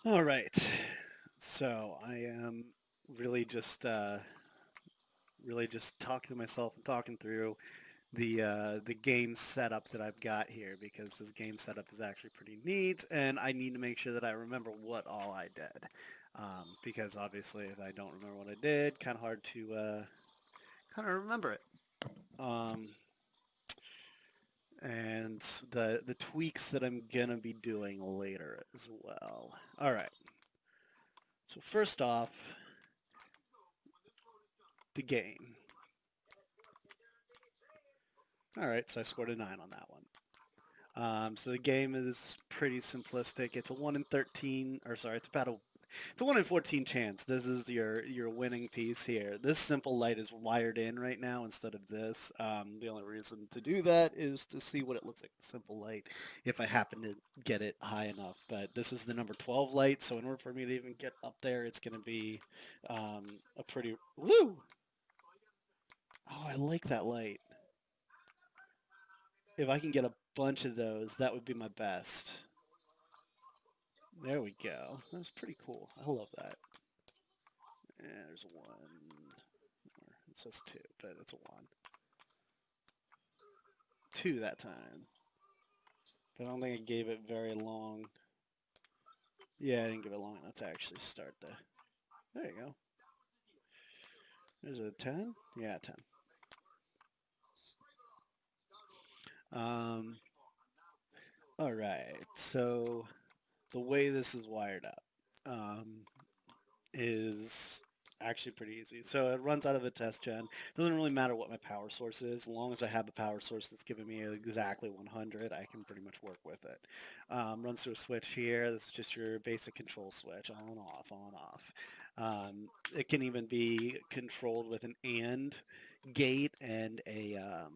All right. So I am really just really just talking to myself and talking through the game setup that I've got here because this game setup is actually pretty neat, and I need to make sure that I remember what all I did. Because obviously, if I don't remember what I did, kind of hard to kind of remember it. Um, and the tweaks that I'm gonna be doing later as well. All right. So first off, the game. All right, so I scored a 9 on that one. So the game is pretty simplistic. It's a 1 in 13, or sorry, it's a 1 in 14 chance. This is your winning piece here. This simple light is wired in right now instead of this. The only reason to do that is to see what it looks like with simple light if I happen to get it high enough. But this is the number 12 light, so in order for me to even get up there, it's going to be a pretty... Woo! Oh, I like that light. If I can get a bunch of those, that would be my best. There we go. That's pretty cool. I love that. Yeah, there's a 1. Or it says 2, but it's a 1. 2 that time. But I don't think I gave it very long. Yeah, I didn't give it long enough to actually start the... There you go. There's a 10? Yeah, 10. Um, alright, so the way this is wired up. Is actually pretty easy. So it runs out of a test gen. Doesn't really matter what my power source is. As long as I have a power source that's giving me exactly 100, I can pretty much work with it. Runs through a switch here. This is just your basic control switch, on off, on off. It can even be controlled with an AND gate and a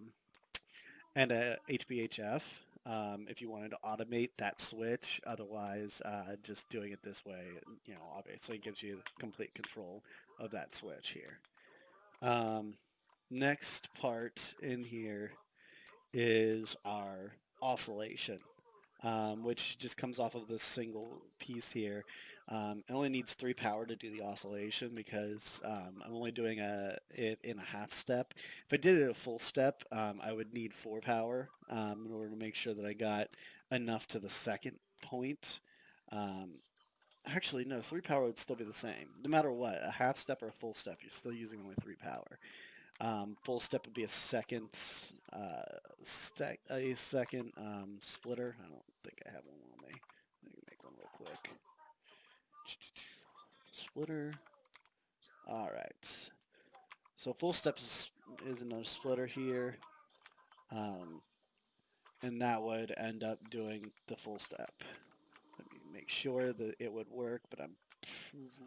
HBHF if you wanted to automate that switch. Otherwise, just doing it this way, obviously gives you complete control of that switch here. Um, Next part in here is our oscillation, which just comes off of this single piece here. It only needs 3 power to do the oscillation because I'm only doing it in a half step. If I did it a full step, I would need 4 power in order to make sure that I got enough to the second point. Um, Actually, no, 3 power would still be the same. No matter what, a half step or a full step, you're still using only 3 power. Full step would be uh, a second splitter. I don't think I have one on me. Let me make one real quick. Splitter. All right. So full step is another splitter here, um, and that would end up doing the full step. Let me make sure that it would work, but I'm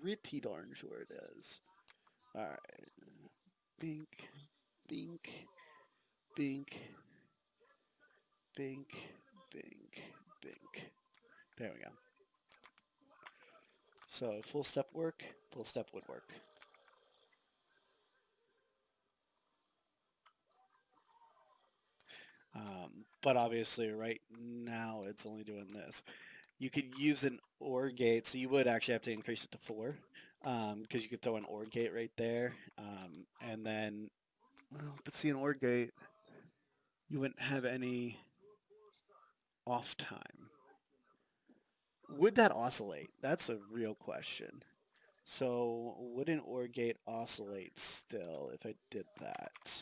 pretty darn sure it is. All right. Bink, bink, bink, bink, bink, bink. There we go. So full step work, full step would work. But obviously right now it's only doing this. You could use an OR gate, so you would actually have to increase it to 4 because you could throw an OR gate right there. And then, well, but see, an OR gate, you wouldn't have any off time. Would that oscillate? That's a real question. So would an OR gate oscillate still if I did that?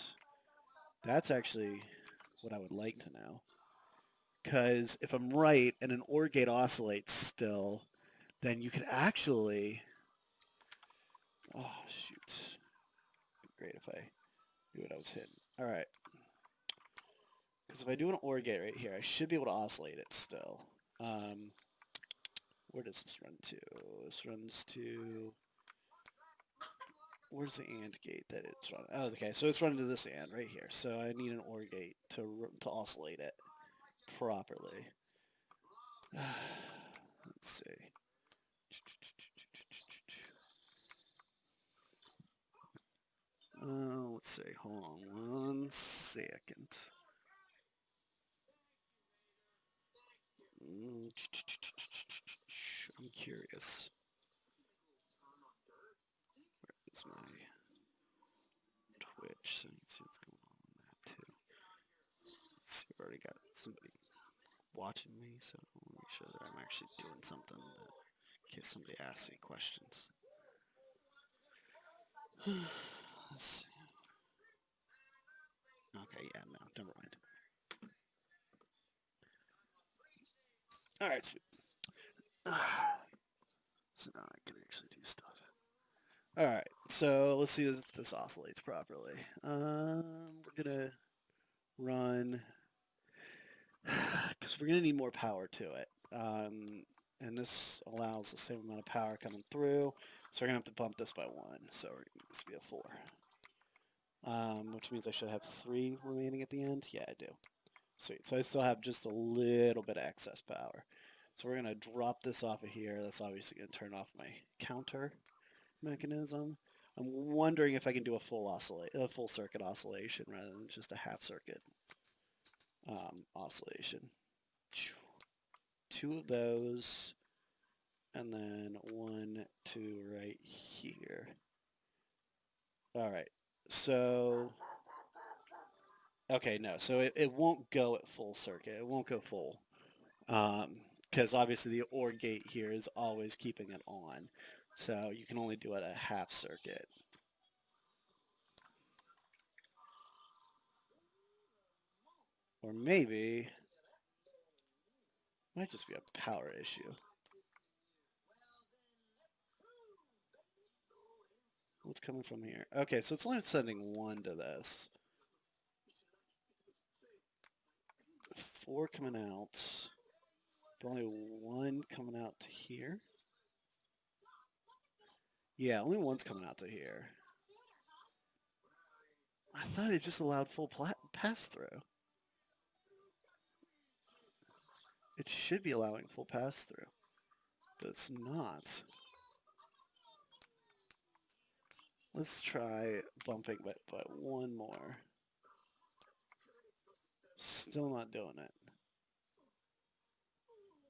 That's actually what I would like to know. Because if I'm right and an OR gate oscillates still, then you could actually... Oh, shoot. It'd be great if I knew what I was hitting. All right. Because if I do an OR gate right here, I should be able to oscillate it still. Um, where does this run to? This runs to... Where's the AND gate that it's running? Oh, okay, so it's running to this AND right here. So I need an OR gate to oscillate it properly. Let's see. Let's see. Hold on 1 second. I'm curious. Where is my Twitch? So you can see what's going on in that too. Let's see, I've already got somebody watching me, so I want to make sure that I'm actually doing something in case somebody asks me questions. Let's see. Okay, yeah, no, never mind. Alright, sweet. So now I can actually do stuff. Alright, so let's see if this oscillates properly. We're gonna run, because we're gonna need more power to it. And this allows the same amount of power coming through, so we're gonna have to bump this by 1. So we're gonna this be a 4. Which means I should have 3 remaining at the end. Yeah, I do. Sweet. So I still have just a little bit of excess power. So we're gonna drop this off of here. That's obviously gonna turn off my counter mechanism. I'm wondering if I can do a full circuit oscillation rather than just a half circuit oscillation. 2 of those, and then 1, 2 right here. All right, so, okay, no, so it won't go at full circuit. It won't go full, because obviously the OR gate here is always keeping it on. So you can only do it at half circuit. Or maybe, it might just be a power issue. What's coming from here? Okay, so it's only sending 1 to this. 4 coming out, but only 1 coming out to here. Yeah, only 1's coming out to here. I thought it just allowed full pass-through. It should be allowing full pass-through, but it's not. Let's try bumping by 1 more. Still not doing it.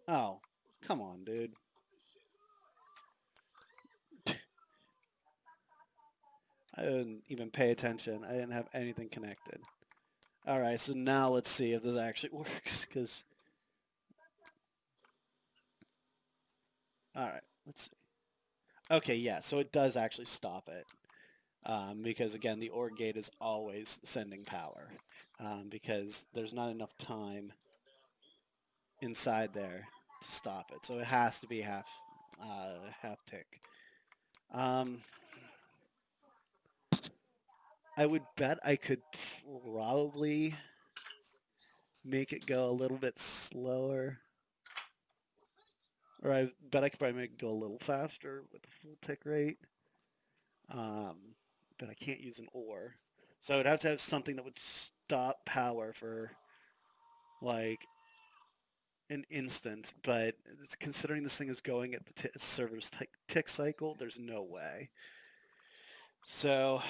Oh, come on, dude. I didn't even pay attention. I didn't have anything connected. Alright, so now let's see if this actually works, because... Alright, let's see. Okay, yeah, so it does actually stop it. Because, again, the OR gate is always sending power. Because there's not enough time inside there to stop it. So it has to be half tick. I would bet I could probably make it go a little bit slower. Or I bet I could probably make it go a little faster with the full tick rate. But I can't use an OR. So I would have to have something that would stop power for like an instant. But considering this thing is going at the server's tick cycle, there's no way. So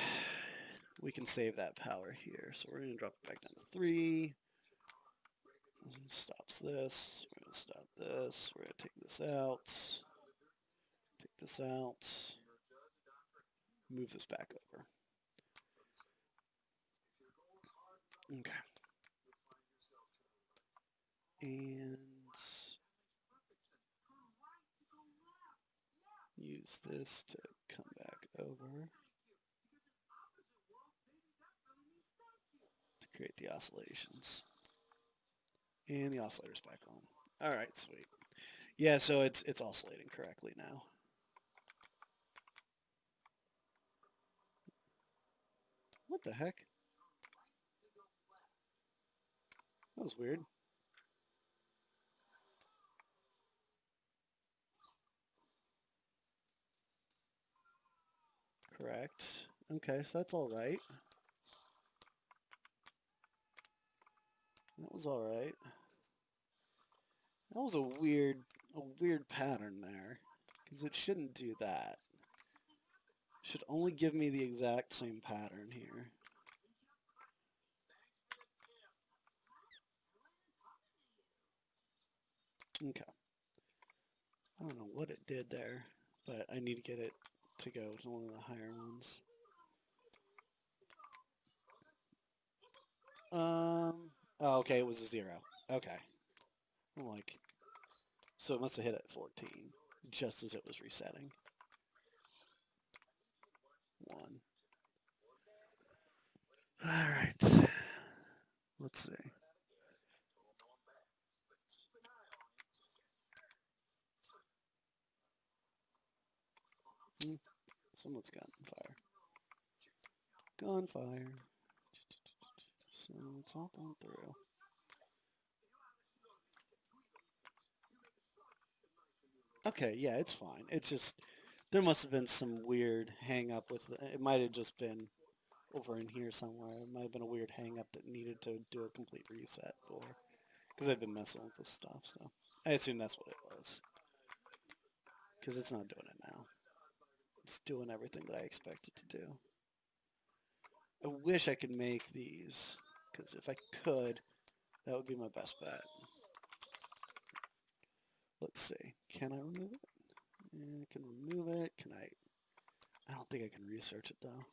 we can save that power here. So we're going to drop it back down to 3. Stops this. We're going to stop this. We're going to take this out. Take this out. Move this back over. Okay. And use this to come back over to create the oscillations. And the oscillator's back on. All right, sweet. Yeah, so it's oscillating correctly now. What the heck? That was weird. Correct. Okay, so that's all right. That was all right. That was a weird pattern there, because it shouldn't do that. It should only give me the exact same pattern here. Okay. I don't know what it did there, but I need to get it to go to one of the higher ones. Oh, okay, it was a 0. Okay. I'm like, so it must have hit at 14, just as it was resetting. 1. All right. Let's see. Hmm, someone's gunfire. Gunfire. So it's all going through. Okay, yeah, it's fine. It's just there must have been some weird hang up with it. Might have just been over in here somewhere. It might have been a weird hang up that needed to do a complete reset for because I've been messing with this stuff. So I assume that's what it was because it's not doing it now. It's doing everything that I expect it to do. I wish I could make these because if I could, that would be my best bet. Let's see. Can I remove it? Yeah, I can remove it. Can I? I don't think I can research it though.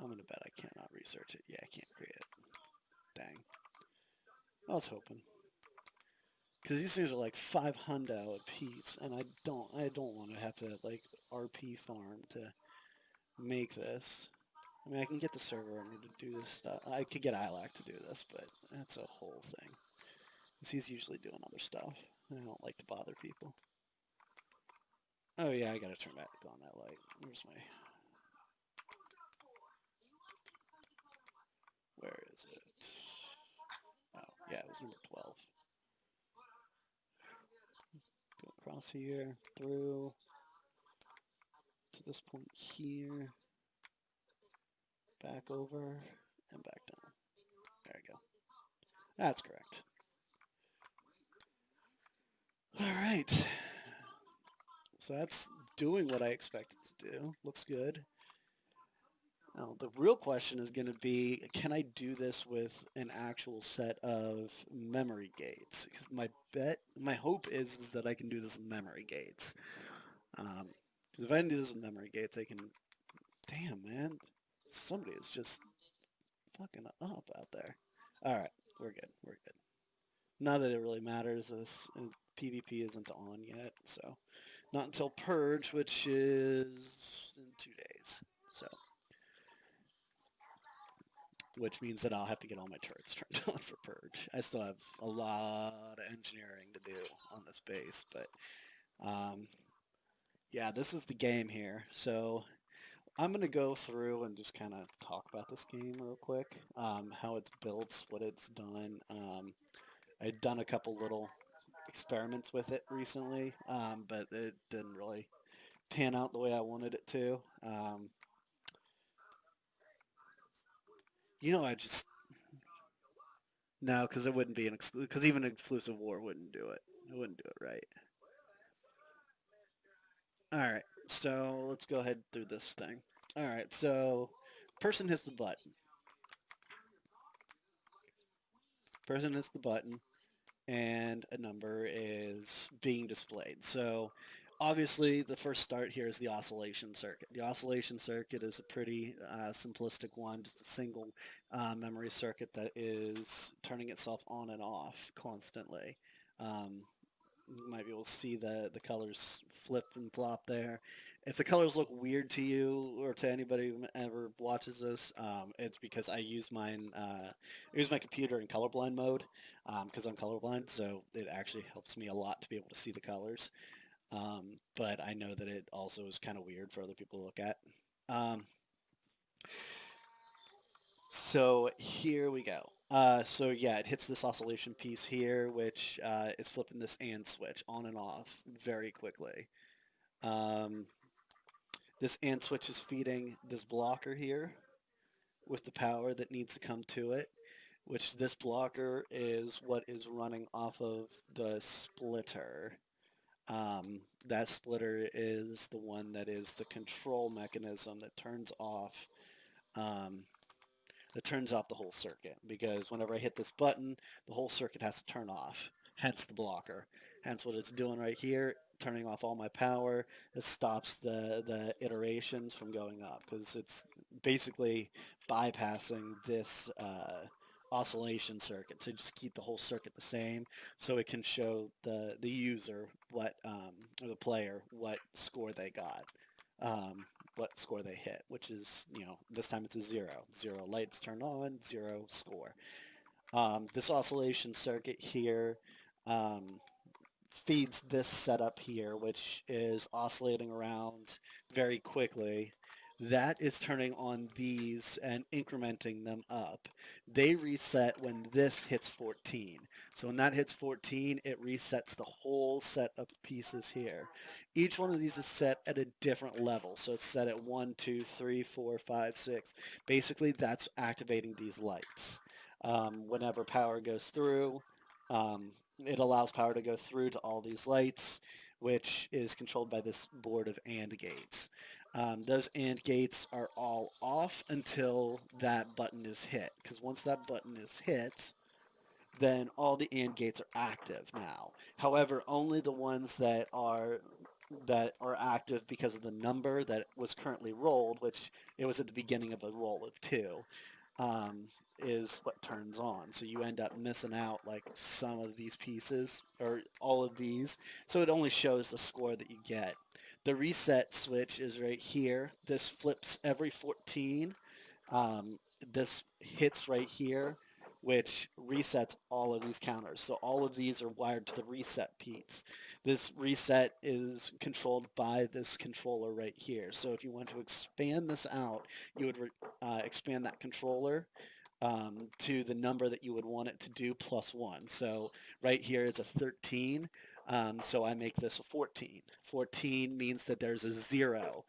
I'm gonna bet I cannot research it. Yeah, I can't create it. Dang. I was hoping. Because these things are like 500 a piece, and I don't want to have to like RP farm to make this. I mean, I can get the server in to do this stuff. I could get ILAC to do this, but that's a whole thing. 'Cause he's usually doing other stuff, and I don't like to bother people. Oh yeah, I gotta turn back on that light. Where's my? Where is it? Oh yeah, it was number 12. Go across here, through to this point here, back over, and back down. There we go. That's correct. All right. So that's doing what I expected to do. Looks good. Now, the real question is going to be, can I do this with an actual set of memory gates? Because my hope is that I can do this with memory gates. Because if I can do this with memory gates, I can, damn, man, somebody is just fucking up out there. All right, we're good. We're good. Not that it really matters. This PvP isn't on yet, so not until Purge, which is in 2 days. So, which means that I'll have to get all my turrets turned on for Purge. I still have a lot of engineering to do on this base, but um, yeah, this is the game here. So I'm gonna go through and just kind of talk about this game real quick, how it's built, what it's done. I'd done a couple little experiments with it recently, but it didn't really pan out the way I wanted it to. I just no, because it wouldn't be an exclusive. Because even an exclusive war wouldn't do it. It wouldn't do it right. All right, so let's go ahead through this thing. All right, so person hits the button. Person hits the button, and a number is being displayed. So obviously the first start here is the oscillation circuit. The oscillation circuit is a pretty simplistic one, just a single memory circuit that is turning itself on and off constantly. Um, you might be able to see the colors flip and flop there. If the colors look weird to you or to anybody who ever watches this, it's because I use I use my computer in colorblind mode because I'm colorblind, so it actually helps me a lot to be able to see the colors. But I know that it also is kind of weird for other people to look at. Um, so here we go. So yeah, it hits this oscillation piece here, which is flipping this AND switch on and off very quickly. Um, this AND switch is feeding this blocker here with the power that needs to come to it, which this blocker is what is running off of the splitter. That splitter is the one that is the control mechanism um, that turns off the whole circuit, because whenever I hit this button, the whole circuit has to turn off, hence the blocker. hence what it's doing right here, turning off all my power. It stops the iterations from going up because it's basically bypassing this oscillation circuit to just keep the whole circuit the same so it can show the user what or the player what score they got, what score they hit, which is, this time it's a zero. Zero lights turned on, zero score. This oscillation circuit here um, feeds this setup here, which is oscillating around very quickly. That is turning on these and incrementing them up. They reset when this hits 14. So when that hits 14, it resets the whole set of pieces here. Each one of these is set at a different level. So it's set at 1, 2, 3, 4, 5, 6. Basically, that's activating these lights. Whenever power goes through, um, it allows power to go through to all these lights, which is controlled by this board of AND gates. Those AND gates are all off until that button is hit, because once that button is hit, then all the AND gates are active now. However, only the ones that are active because of the number that was currently rolled, which it was at the beginning of a roll of two, um, is what turns on. So you end up missing out like some of these pieces or all of these. So it only shows the score that you get. The reset switch is right here. This flips every 14. Um, this hits right here, which resets all of these counters. So all of these are wired to the reset piece. This reset is controlled by this controller right here. So if you want to expand this out, you would expand that controller to the number that you would want it to do plus one. So right here it's a 13. So I make this a 14. 14 means that there's a zero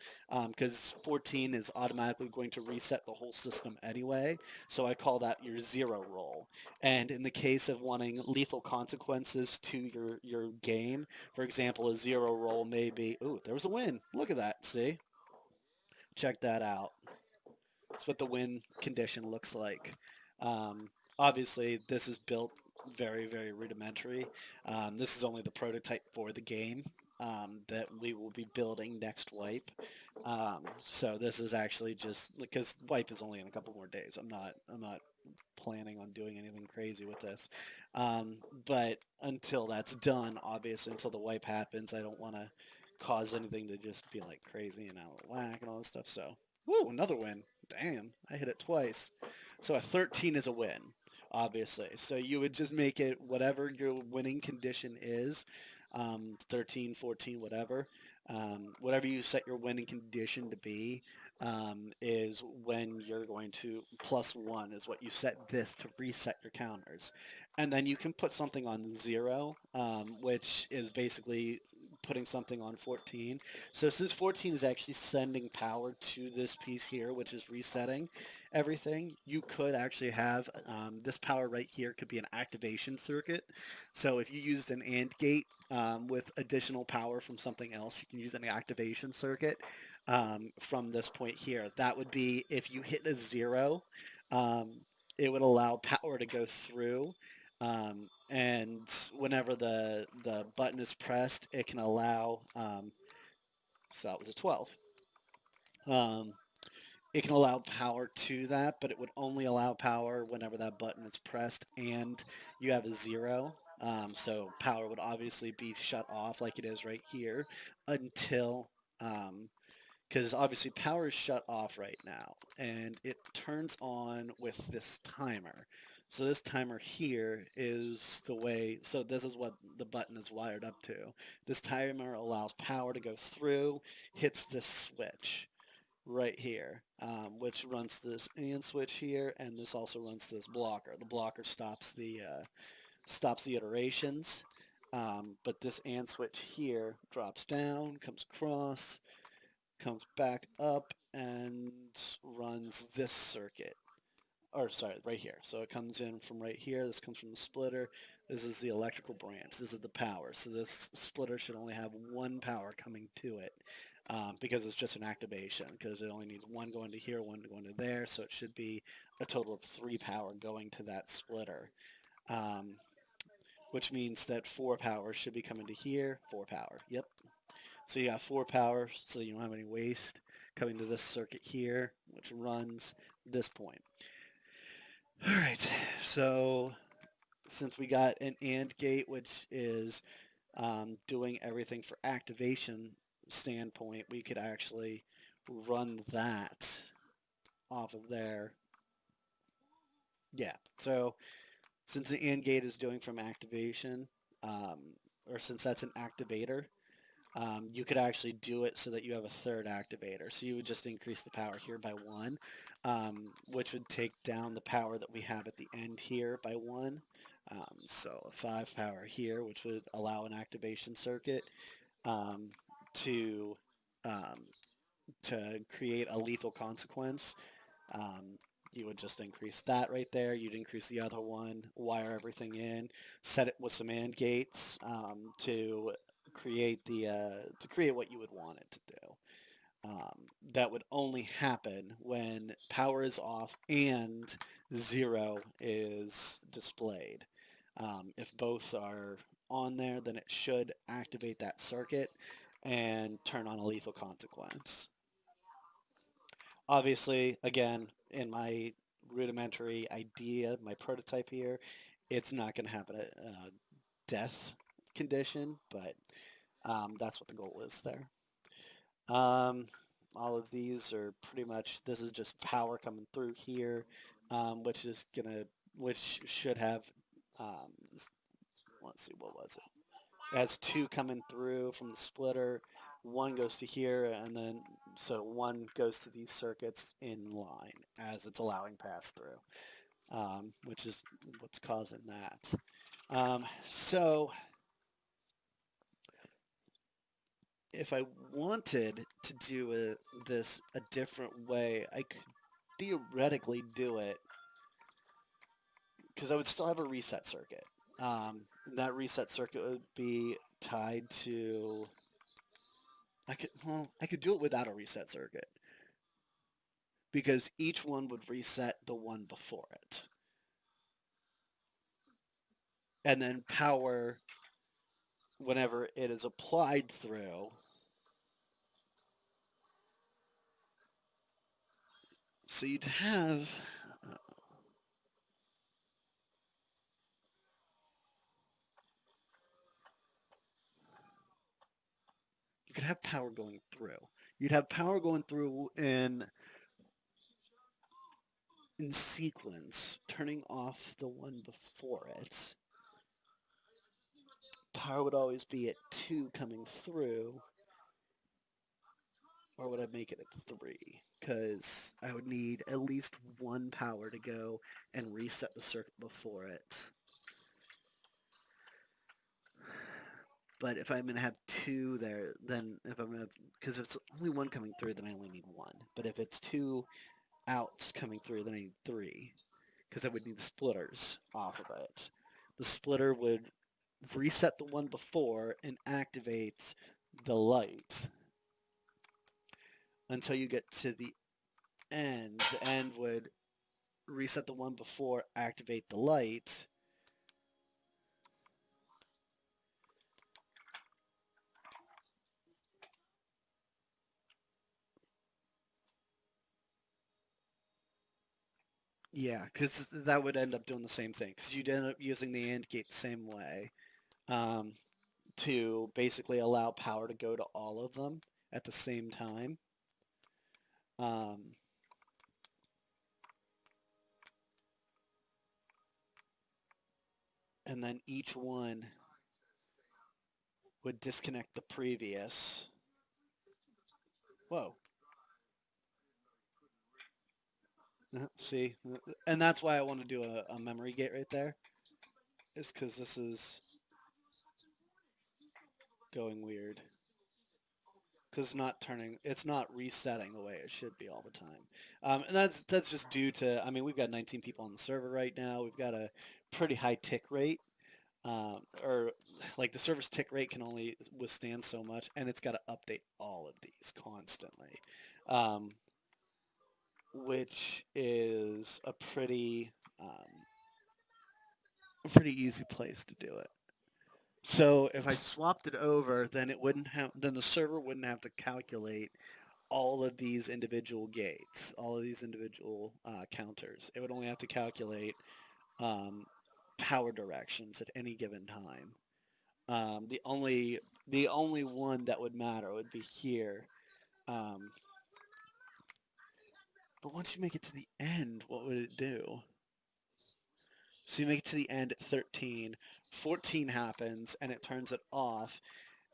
because 14 is automatically going to reset the whole system anyway. So I call that your zero roll. And in the case of wanting lethal consequences to your game, for example, a zero roll may be, ooh, there was a win. Look at that. See? Check that out. That's what the win condition looks like. Um, Obviously, this is built very, very rudimentary. This is only the prototype for the game that we will be building next wipe. So this is actually just because wipe is only in a couple more days. I'm not planning on doing anything crazy with this. Um, but until that's done, obviously, until the wipe happens, I don't want to cause anything to just be like crazy and out of whack and all this stuff. So, woo, another win. Damn, I hit it twice. So a 13 is a win, obviously. So you would just make it whatever your winning condition is, 13, 14, whatever. Whatever you set your winning condition to be, is when you're going to plus one is what you set this to reset your counters. And then you can put something on zero, which is basically putting something on 14. So since 14 is actually sending power to this piece here, which is resetting everything, you could actually have this power right here could be an activation circuit. So if you used an AND gate with additional power from something else, you can use an activation circuit from this point here. That would be if you hit a zero, um, it would allow power to go through. And whenever the button is pressed, it can allow, so that was a 12. Um, it can allow power to that, but it would only allow power whenever that button is pressed and you have a zero. So power would obviously be shut off like it is right here until, because obviously power is shut off right now and it turns on with this timer. So this timer here is the way, so this is what the button is wired up to. This timer allows power to go through, hits this switch right here, which runs this AND switch here, and this also runs this blocker. The blocker stops the iterations, but this AND switch here drops down, comes across, comes back up, and runs this circuit. Or sorry, right here. So it comes in from right here. This comes from the splitter. This is the electrical branch. This is the power. So this splitter should only have one power coming to it because it's just an activation because it only needs one going to here, one going to there. So it should be a total of three power going to that splitter. Um, which means that 4 power should be coming to here. 4 power. Yep. So you got 4 power, so you don't have any waste coming to this circuit here, which runs this point. All right. So since we got an AND gate, which is doing everything for activation standpoint, we could actually run that off of there. Yeah. So since the AND gate is doing from activation, or since that's an activator, you could actually do it so that you have a third activator. So you would just increase the power here by 1, which would take down the power that we have at the end here by 1. So a 5 power here, which would allow an activation circuit um, to um, to create a lethal consequence. Um, you would just increase that right there. You'd increase the other one, wire everything in, set it with some AND gates to create to create what you would want it to do. That would only happen when power is off and 0 is displayed. If both are on there, then it should activate that circuit and turn on a lethal consequence. Obviously, again, in my rudimentary idea, my prototype here, it's not going to have a death condition, but that's what the goal is there. Um, all of these are pretty much, this is just power coming through here, which should have, um, let's see, what was it? It has 2 coming through from the splitter. 1 goes to here, and then so 1 goes to these circuits in line as it's allowing pass through, which is what's causing that. So if I wanted to do this a different way, I could theoretically do it because I would still have a reset circuit. And that reset circuit would be tied to I could do it without a reset circuit because each one would reset the one before it. And then power, whenever it is applied through, so you'd have, you could have power going through. You'd have power going through in sequence, turning off the one before it. Power would always be at 2 coming through, or would I make it at 3? Because I would need at least 1 power to go and reset the circuit before it. But if I'm going to have 2 there, then if I'm going to have, because if it's only 1 coming through, then I only need 1. But if it's 2 outs coming through, then I need 3, because I would need the splitters off of it. The splitter would reset the one before and activate the light until you get to the end. The end would reset the one before, activate the light. Yeah, because that would end up doing the same thing, because you'd end up using the AND gate the same way to basically allow power to go to all of them at the same time. And then each one would disconnect the previous. Whoa. See? And that's why I want to do a memory gate right there. Is because this is going weird. Because it's not resetting the way it should be all the time. And that's just due to, I mean, we've got 19 people on the server right now. We've got a pretty high tick rate. Or like the server's tick rate can only withstand so much, and it's got to update all of these constantly, which is a pretty easy place to do it. So if I swapped it over, then it wouldn't have, then the server wouldn't have to calculate all of these individual gates, all of these individual counters. It would only have to calculate um, power directions at any given time. The only one that would matter would be here. Um, but once you make it to the end, what would it do? So you make it to the end at 13, 14 happens, and it turns it off,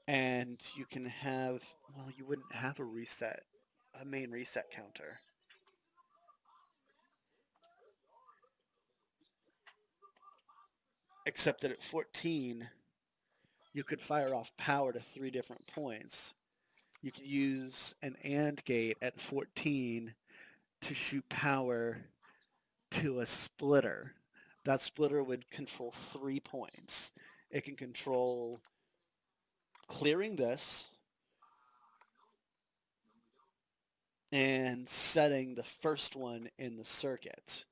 and you can have, well, you wouldn't have a main reset counter. Except that at 14, you could fire off power to three different points. You could use an AND gate at 14 to shoot power to a splitter. That splitter would control 3 points. It can control clearing this and setting the first one in the circuit.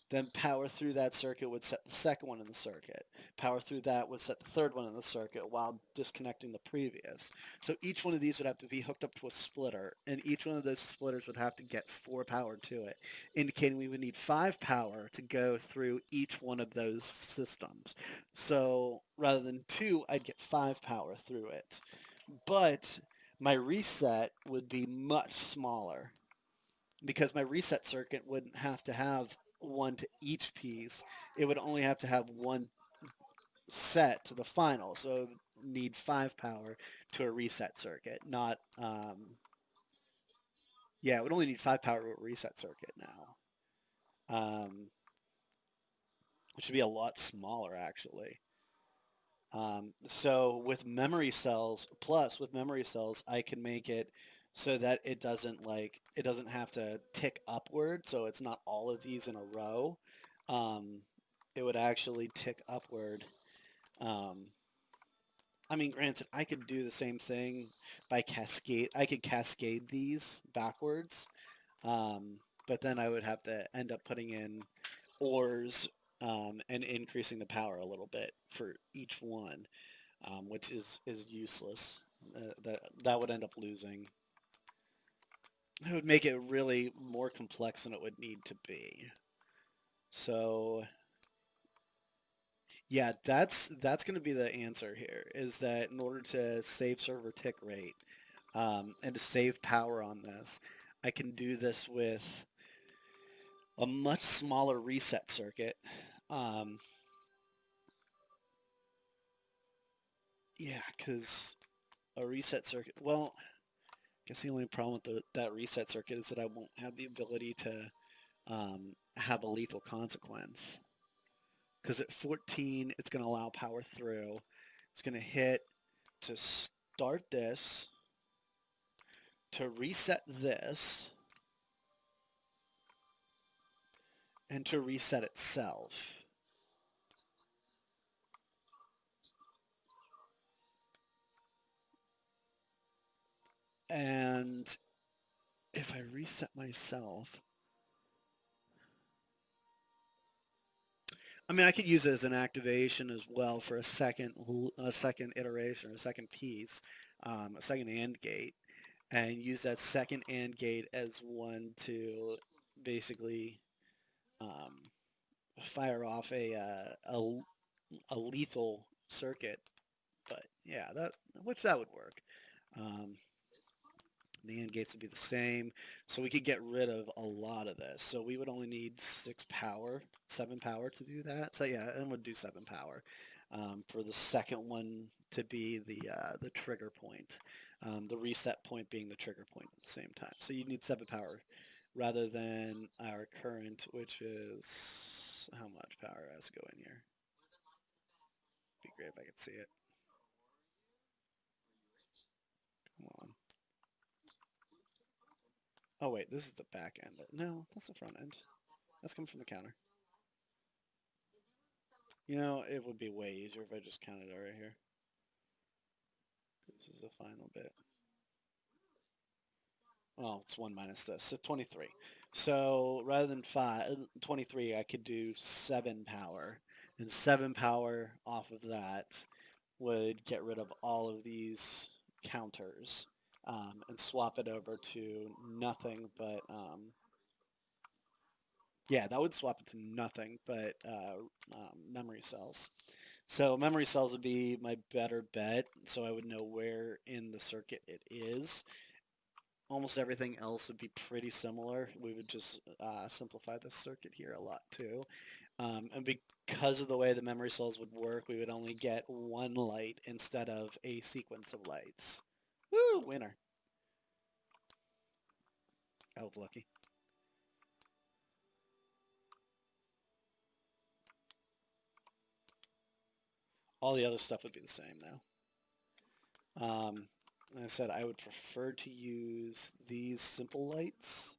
Then power through that circuit would set the second one in the circuit. Power through that would set the third one in the circuit while disconnecting the previous. So each one of these would have to be hooked up to a splitter, and each one of those splitters would have to get 4 power to it, indicating we would need 5 power to go through each one of those systems. So rather than 2, I'd get 5 power through it. But my reset would be much smaller because my reset circuit wouldn't have to have one to each piece. It would only have to have one set to the final. So it would need 5 power to a reset circuit, not, yeah, it would only need 5 power to a reset circuit now, which would be a lot smaller actually. So with memory cells, plus with memory cells, I can make it so that it doesn't have to tick upward. So it's not all of these in a row. Um, it would actually tick upward. Um, I mean, granted, I could do the same thing by cascade. I could cascade these backwards, but then I would have to end up putting in ores and increasing the power a little bit for each one, which is useless. That would end up losing. It would make it really more complex than it would need to be. So yeah, that's going to be the answer here. Is that in order to save server tick rate and to save power on this, I can do this with a much smaller reset circuit. Um, yeah, because a reset circuit. Well, I guess the only problem with that reset circuit is that I won't have the ability to have a lethal consequence. Because at 14, it's going to allow power through. It's going to hit to start this, to reset this, and to reset itself. And if I reset myself, I mean, I could use it as an activation as well for a second iteration, a second piece, a second AND gate, and use that second AND gate as one to basically um, fire off a lethal circuit. But yeah, that would work. Um, the AND gates would be the same, so we could get rid of a lot of this. So we would only need 6 power, 7 power to do that. So yeah, and would do 7 power for the second one to be the trigger point, the reset point being the trigger point at the same time. So you need 7 power rather than our current, which is how much power has to go in here. Be great if I could see it. Come on. Oh wait, this is the back end. No, that's the front end. That's coming from the counter. You know, it would be way easier if I just counted it right here. This is the final bit. Well, it's 1 minus this, so 23. So rather than 23, I could do 7 power. And 7 power off of that would get rid of all of these counters and swap it over to nothing but yeah, that would swap it to nothing but memory cells. So memory cells would be my better bet, so I would know where in the circuit it is. Almost everything else would be pretty similar. We would just simplify the circuit here a lot too. And because of the way the memory cells would work, we would only get one light instead of a sequence of lights. Woo, winner. I was lucky. All the other stuff would be the same though. Like I said, I would prefer to use these simple lights.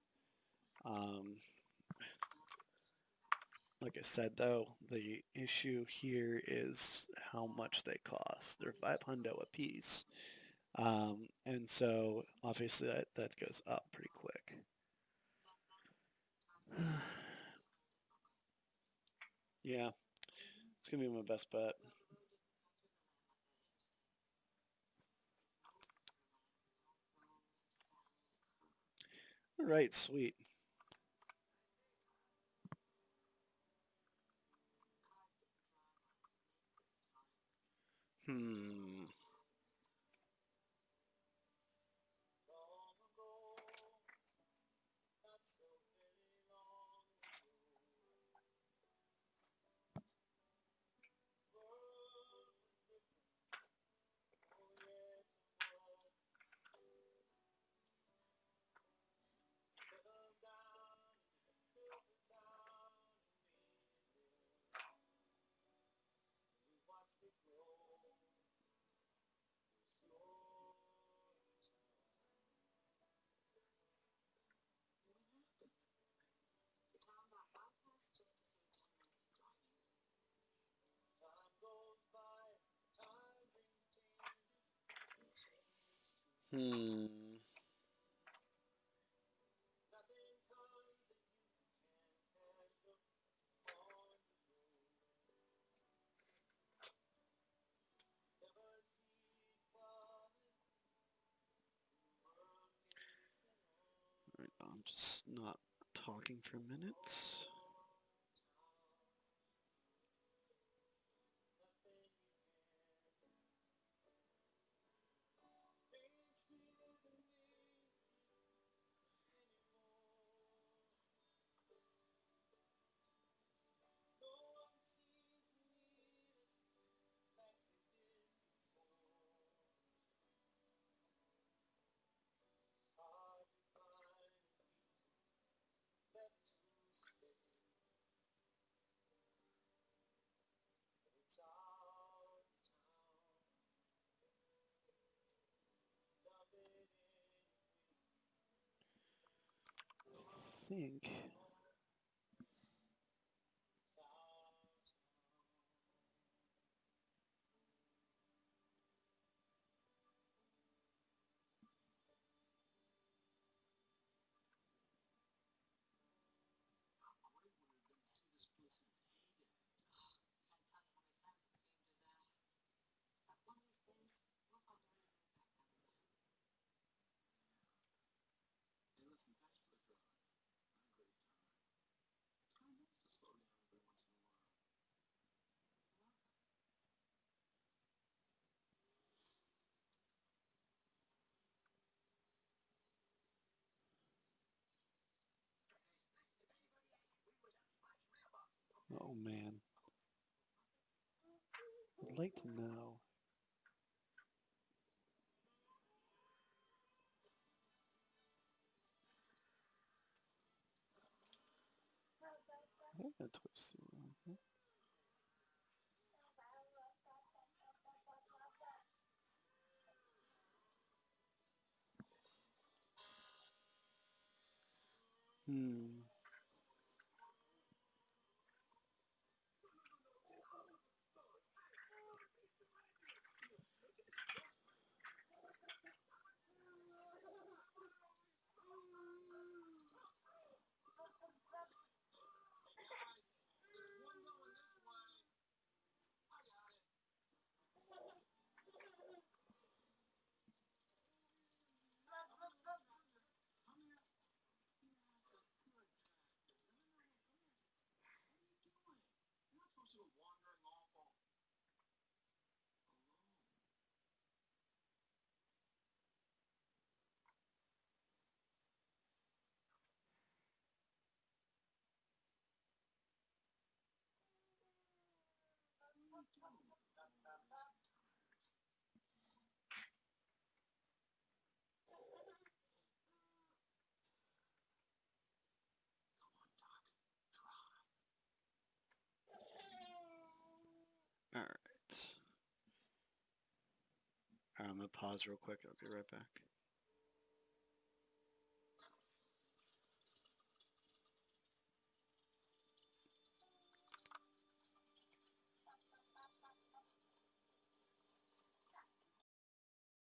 Like I said though, the issue here is how much they cost. They're $500 a piece. And so obviously that goes up pretty quick. Yeah, it's gonna be my best bet. All right, sweet. Hmm. Hmm. Right, I'm just not talking for minutes. I think. Oh man, I'd like to know. I think that twists around. Hmm. I'm gonna pause real quick. I'll be right back.